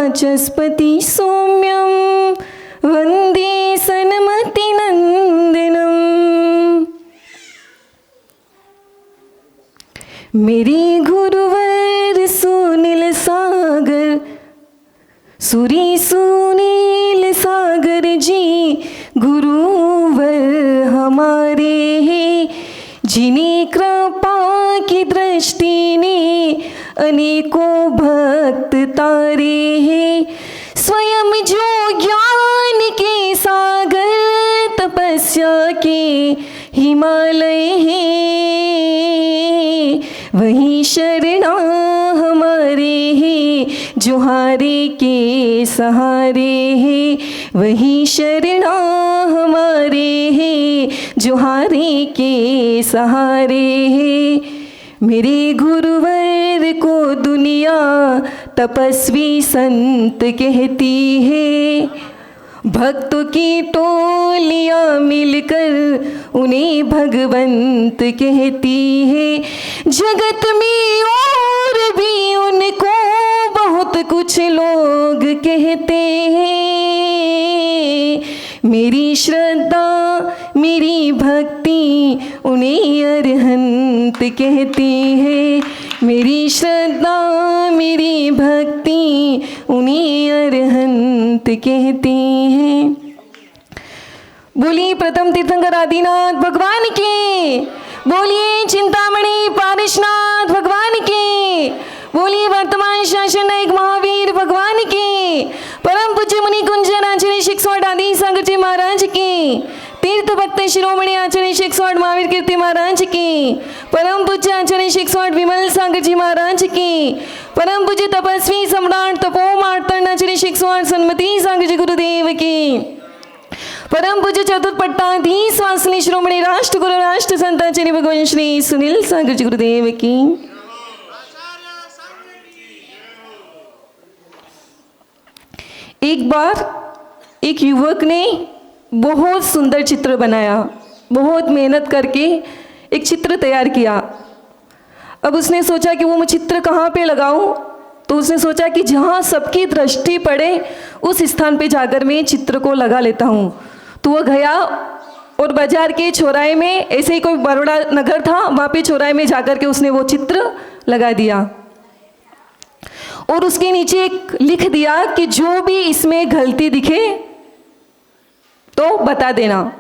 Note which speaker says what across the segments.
Speaker 1: वाचस्पति सौम्यं वन्दे सन्मतिनन्दनम्। मेरे गुरुवर सुनील सागर, सुरी सुनील सागर जी गुरुवर हमारे हैं, जिन्हें कृपा की दृष्टि ने अनेकों भक्त तारे हैं। स्वयं जो ज्ञान के सागर, तपस्या के हिमालय हैं, वही शरणा हमारे हैं, जो हारे के सहारे हैं। वही शरणा हमारे हैं, जो हारे के सहारे हैं। मेरे गुरुवर को दुनिया तपस्वी संत कहती है, भक्तों की टोलियां मिलकर उन्हें भगवंत कहती है। जगत में और भी उनको बहुत कुछ लोग कहते हैं, मेरी श्रद्धा मेरी भक्ति उन्हें अरहंत कहती है। मेरी श्रद्धा मेरी भक्ति उन्हें अरहंत कहती हैं। बोलिए प्रथम तीर्थंकर आदिनाथ भगवान की, बोलिए चिंतामणि पारिशनाथ भगवान की, बोलिए वर्तमान शासन नायक महावीर भगवान की, परम पूज्य मुनि कुंजन आचार्य शिक्षण आदि सागर जी महाराज की, तीर्थ भक्त शिरोमणि आचार्य शिक्षण महावीर कीर्ति महाराज की, परम पूज्य आचार्य शिक्षण विमल सागर जी महाराज की, परम पूज्य तपस्वी सम्राट तपो मार्तंड आचार्य शिक्षण सन्मति सागर जी गुरुदेव की, परम पूज्य चतुर्पट्टाधीश वासनी शिरोमणि राष्ट्र गुरु राष्ट्र संत आचार्य भगवान श्री सुनील सागर जी गुरुदेव की। एक बार एक युवक ने बहुत सुंदर चित्र बनाया, बहुत मेहनत करके एक चित्र तैयार किया। अब उसने सोचा कि वो मैं चित्र कहाँ पे लगाऊं, तो उसने सोचा कि जहाँ सबकी दृष्टि पड़े उस स्थान पे जाकर मैं चित्र को लगा लेता हूँ। तो वो गया और बाजार के चौराहे में, ऐसे ही कोई बड़ोड़ा नगर था, वहाँ पे चौराहे में जाकर के उसने वो चित्र लगा दिया और उसके नीचे एक लिख दिया कि जो भी इसमें गलती दिखे तो बता देना।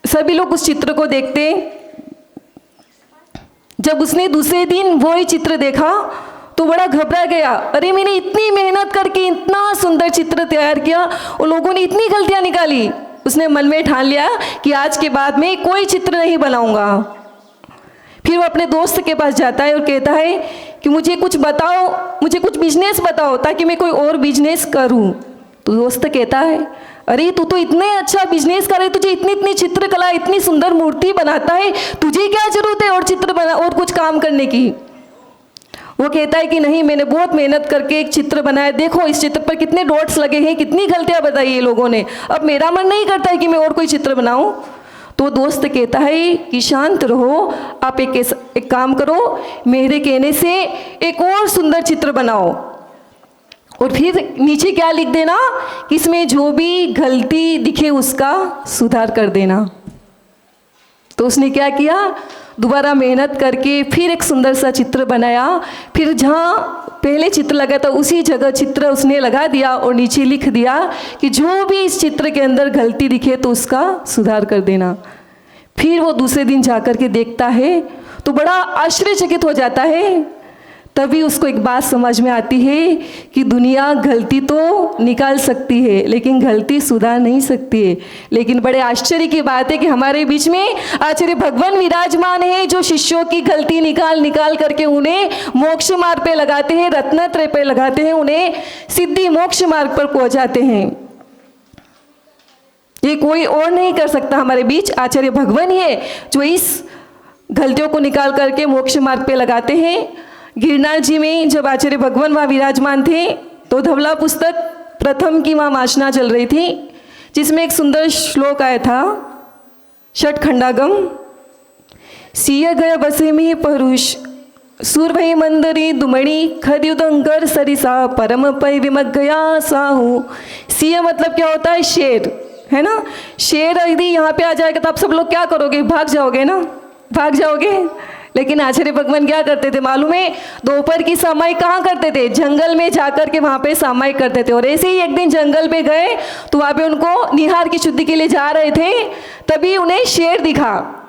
Speaker 1: सभी लोग उस चित्र को देखते। जब उसने दूसरे दिन वही चित्र देखा तो बड़ा घबरा गया, अरे मैंने इतनी मेहनत करके इतना सुंदर चित्र तैयार किया और लोगों ने इतनी गलतियां निकाली। उसने मन में ठान लिया कि आज के बाद में कोई चित्र नहीं बनाऊंगा। फिर वो अपने दोस्त के पास जाता है और कहता है कि मुझे कुछ बताओ, मुझे कुछ बिजनेस बताओ ताकि मैं कोई और बिजनेस करूं। तो दोस्त कहता है, अरे तू तो इतने अच्छा बिजनेस करे, तुझे इतनी इतनी चित्रकला, इतनी सुंदर मूर्ति बनाता है, तुझे क्या जरूरत है और चित्र बना और कुछ काम करने की। वो कहता है कि नहीं, मैंने बहुत मेहनत करके एक चित्र बनाया, देखो इस चित्र पर कितने डॉट्स लगे हैं, कितनी गलतियां बताई ये लोगों ने, अब मेरा मन नहीं करता है कि मैं और कोई चित्र बनाऊं। तो दोस्त कहता है कि शांत रहो, आप एक काम करो, मेरे कहने से एक और सुंदर चित्र बनाओ और फिर नीचे क्या लिख देना कि इसमें जो भी गलती दिखे उसका सुधार कर देना। तो उसने क्या किया, दोबारा मेहनत करके फिर एक सुंदर सा चित्र बनाया। फिर जहाँ पहले चित्र लगा था उसी जगह चित्र उसने लगा दिया और नीचे लिख दिया कि जो भी इस चित्र के अंदर गलती दिखे तो उसका सुधार कर देना। फिर वो दूसरे दिन जाकर के देखता है तो बड़ा आश्चर्यचकित हो जाता है। तभी उसको एक बात समझ में आती है कि दुनिया गलती तो निकाल सकती है लेकिन गलती सुधार नहीं सकती है। लेकिन बड़े आश्चर्य की बात है कि हमारे बीच में आचार्य भगवान विराजमान है, जो शिष्यों की गलती निकाल करके उन्हें मोक्ष मार्ग पे लगाते हैं, रत्नत्रय पे लगाते हैं, उन्हें सिद्धि मोक्ष मार्ग पर पहुंचाते हैं। ये कोई और नहीं कर सकता, हमारे बीच आचार्य भगवान ही है जो इस गलतियों को निकाल करके मोक्ष मार्ग पे लगाते हैं। गिरनार जी में जब आचार्य भगवान वहाँ विराजमान थे तो धवला पुस्तक प्रथम की वहाँ वाचना चल रही थी, जिसमें एक सुंदर श्लोक आया था, षट खंडागम। सिय गय बसे में परुष सुर भई मंदरी दुमणी खद्युदंकर सरिसा परम पै विमग गया साहू। सिंह मतलब क्या होता है? शेर, है ना। शेर यदि यहाँ पे आ जाएगा तो आप सब लोग क्या करोगे? भाग जाओगे ना, भाग जाओगे। लेकिन आचार्य भगवान क्या करते थे मालूम है? दोपहर की सामायिक कहाँ करते थे? जंगल में जाकर के वहाँ पे सामायिक करते थे। और ऐसे ही एक दिन जंगल पे गए तो वहाँ पे उनको निहार की शुद्धि के लिए जा रहे थे, तभी उन्हें शेर दिखा।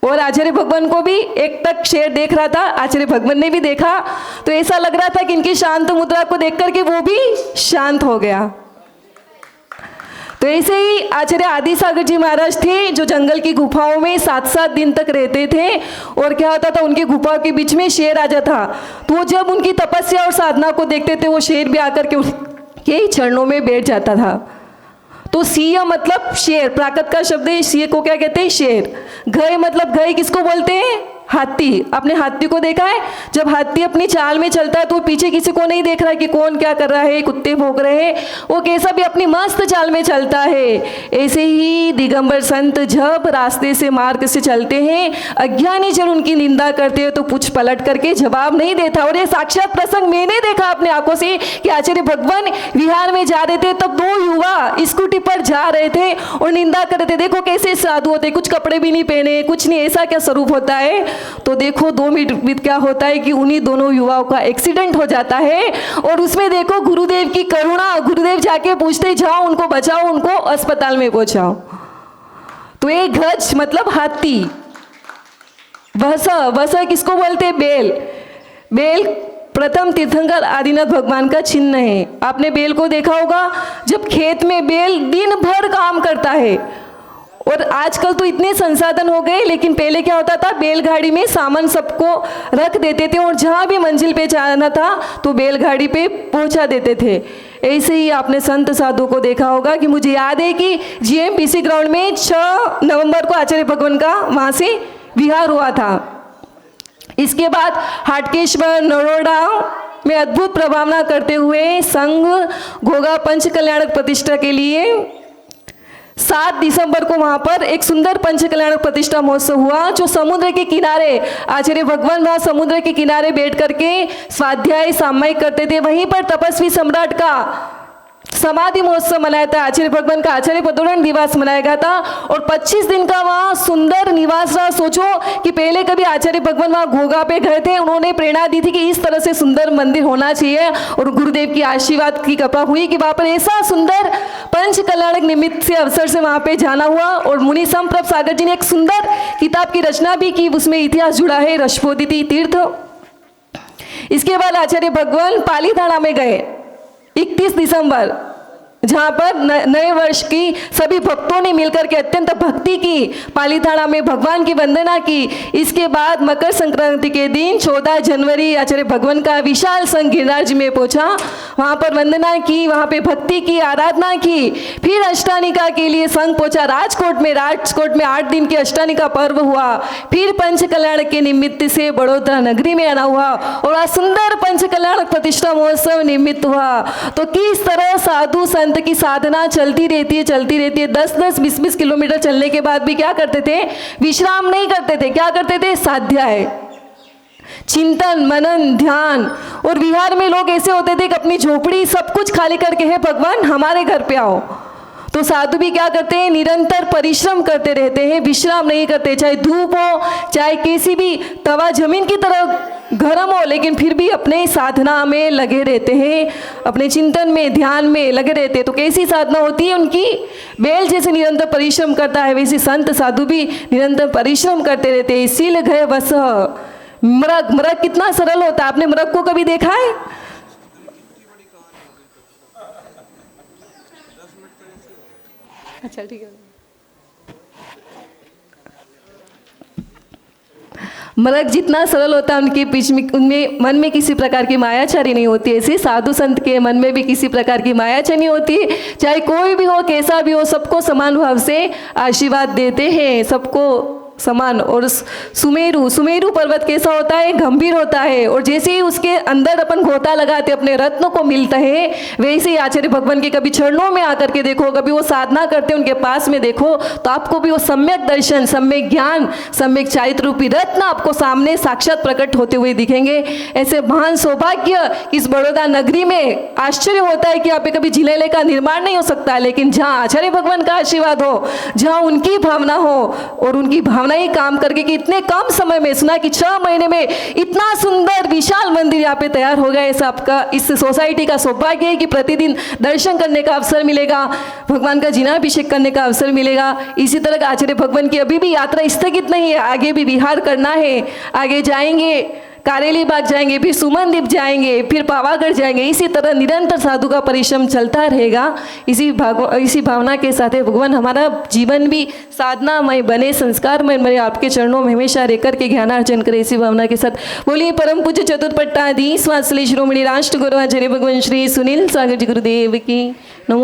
Speaker 1: और आचार्य भगवान को भी एक तक शेर देख रहा था, आचार्य भगवान ने भी देखा, तो ऐसा लग रहा था कि इनकी शांत मुद्रा को देख करके वो भी शांत हो गया। तो ऐसे ही आचार्य आदि सागर जी महाराज थे जो जंगल की गुफाओं में 7-7 दिन तक रहते थे। और क्या होता था, उनकी गुफा के बीच में शेर आ जाता, तो जब उनकी तपस्या और साधना को देखते थे वो शेर भी आकर के उनके चरणों में बैठ जाता था। तो सिंह मतलब शेर, प्राकृत का शब्द है। सिंह को क्या कहते हैं? शेर। गए मतलब गए किसको बोलते हैं? हाथी। आपने हाथी को देखा है? जब हाथी अपनी चाल में चलता है तो वो पीछे किसी को नहीं देख रहा कि कौन क्या कर रहा है, कुत्ते भौंक रहे हैं, वो कैसा भी अपनी मस्त चाल में चलता है। ऐसे ही दिगंबर संत जब रास्ते से मार्ग से चलते हैं, अज्ञानी जन उनकी निंदा करते हैं तो पूछ पलट करके जवाब नहीं देता। और ये साक्षात प्रसंग मैंने देखा अपने आंखों से कि आचार्य भगवान विहार में जा रहे थे, तब 2 युवा स्कूटी पर जा रहे थे और निंदा कर रहे थे, देखो कैसे साधु होते, कुछ कपड़े भी नहीं पहने, कुछ नहीं, ऐसा क्या स्वरूप होता है। तो देखो 2 मिनट बीत क्या होता है कि उन्हीं दोनों युवाओं का एक्सीडेंट हो जाता है। और उसमें देखो गुरुदेव की करुणा, गुरुदेव जाके पूछते जाओ उनको बचाओ, उनको अस्पताल में पहुंचाओ। तो एक गज मतलब हाथी। वसा किसको बोलते? बेल। बेल प्रथम तीर्थंकर आदिनाथ भगवान का चिन्ह है। आपने बेल को देखा होगा, जब खेत में बेल दिन भर काम करता है। और आजकल तो इतने संसाधन हो गए, लेकिन पहले क्या होता था, बैलगाड़ी में सामान सबको रख देते थे और जहाँ भी मंजिल पे जाना था तो बैलगाड़ी पे पहुँचा देते थे। ऐसे ही आपने संत साधु को देखा होगा कि मुझे याद है कि GMPC ग्राउंड में 6 नवंबर को आचार्य भगवान का वहाँ से विहार हुआ था। इसके बाद हाटकेश्वर, नरोड़ा में अद्भुत प्रभावना करते हुए संघ घोगा पंच कल्याणक प्रतिष्ठा के लिए 7 दिसंबर को वहाँ पर एक सुंदर पंच कल्याणक प्रतिष्ठा महोत्सव हुआ, जो समुद्र के किनारे आचार्य भगवान वहाँ समुद्र के किनारे बैठ करके स्वाध्याय सामायिक करते थे। वहीं पर तपस्वी सम्राट का समाधि महोत्सव मनाया था, आचार्य भगवान का आचार्य पदोरण दिवस मनाया गया था। और 25 दिन का वहाँ सुंदर निवास रहा। सोचो कि पहले कभी आचार्य भगवान वहाँ घोगा पे गए थे, उन्होंने प्रेरणा दी थी कि इस तरह से सुंदर मंदिर होना चाहिए, और गुरुदेव की आशीर्वाद की कृपा हुई कि वहाँ पर ऐसा सुंदर पंच कल्याणक निमित्त से अवसर से वहाँ पे जाना हुआ। और मुनि संप्रभ सागर जी ने एक सुंदर किताब की रचना भी की, उसमें इतिहास जुड़ा है, रशपोदिति तीर्थ। इसके बाद आचार्य भगवान पालीताना में गए 31 दिसंबर, जहाँ पर नए वर्ष की सभी भक्तों ने मिलकर के अत्यंत भक्ति की, पालीताना में भगवान की वंदना की। इसके बाद मकर संक्रांति के दिन 14 जनवरी आचार्य भगवान का विशाल संघ गिरिराज जी में पहुँचा, वहाँ पर वंदना की, वहाँ पे भक्ति की, आराधना की। फिर अष्टानिका के लिए संघ पहुँचा राजकोट में 8 दिन की अष्टानिका पर्व हुआ। फिर पंच कल्याण के निमित्त से बड़ौदा नगरी में आना हुआ और आज सुंदर पंच कल्याण प्रतिष्ठा महोत्सव निमित्त हुआ। तो किस तरह साधु संत की साधना चलती रहती है। 10-10, 20-20 किलोमीटर चलने के बाद भी क्या करते थे? विश्राम नहीं करते थे। क्या करते थे? स्वाध्याय, चिंतन, मनन, ध्यान। और बिहार में लोग ऐसे होते थे कि अपनी झोपड़ी सब कुछ खाली करके, है भगवान हमारे घर पे आओ। तो साधु भी क्या करते हैं? निरंतर परिश्रम करते रहते हैं, विश्राम नहीं करते। चाहे धूप हो, चाहे कैसी भी तवा जमीन की तरह गर्म हो, लेकिन फिर भी अपने साधना में लगे रहते हैं, अपने चिंतन में, ध्यान में लगे रहते हैं। तो कैसी साधना होती है उनकी? बैल जैसे निरंतर परिश्रम करता है, वैसे संत साधु भी निरंतर परिश्रम करते रहते हैं। इसीलिए गए बस मृग कितना सरल होता है। आपने मृग को कभी देखा है? अच्छा ठीक है। मृग जितना सरल होता है, उनके बीच में, उनमें मन में किसी प्रकार की मायाचारी नहीं होती। ऐसे साधु संत के मन में भी किसी प्रकार की मायाचारी नहीं होती। चाहे कोई भी हो, कैसा भी हो, सबको समान भाव से आशीर्वाद देते हैं, सबको समान। और सुमेरु पर्वत कैसा होता है, गंभीर होता है, और जैसे ही उसके अंदर अपन गोता लगाते अपने रत्न को मिलता है, वैसे ही आचार्य भगवान के कभी चरणों में आकर के देखो, कभी वो साधना करते उनके पास में देखो, तो आपको भी वो सम्यक दर्शन, सम्यक ज्ञान, सम्यक चारित्र रूपी रत्न आपको सामने साक्षात प्रकट होते हुए दिखेंगे। ऐसे महान सौभाग्य इस बड़ौदा नगरी में आश्चर्य होता है कि यहाँ पे कभी जिले का निर्माण नहीं हो सकता, लेकिन जहाँ आचार्य भगवान का आशीर्वाद हो, जहाँ उनकी भावना हो और उनकी भावना ही काम करके कि इतने कम समय में, सुना कि 6 महीने में इतना सुंदर विशाल मंदिर यहाँ पे तैयार हो गया। ऐसा आपका इस सोसाइटी का सौभाग्य है कि प्रतिदिन दर्शन करने का अवसर मिलेगा, भगवान का जिनाभिषेक करने का अवसर मिलेगा। इसी तरह आचार्य भगवान की अभी भी यात्रा स्थगित नहीं है, आगे भी विहार करना है, आगे जाएंगे, कारेली बाग जाएंगे, फिर सुमन द्वीप जाएंगे, फिर पावागढ़ जाएंगे। इसी तरह निरंतर साधु का परिश्रम चलता रहेगा। इसी भावना के साथ भगवान हमारा जीवन भी साधनामय बने, संस्कारमय बने, आपके चरणों में हमेशा रहकर के ज्ञानार्जन करे। इसी भावना के साथ बोलिए परम पूज्य चतुर्पट्टाधीश वात्सल्य शिरोमणि राष्ट्र गुरु आचार्य भगवान श्री सुनील सागर जी गुरुदेव की नमो।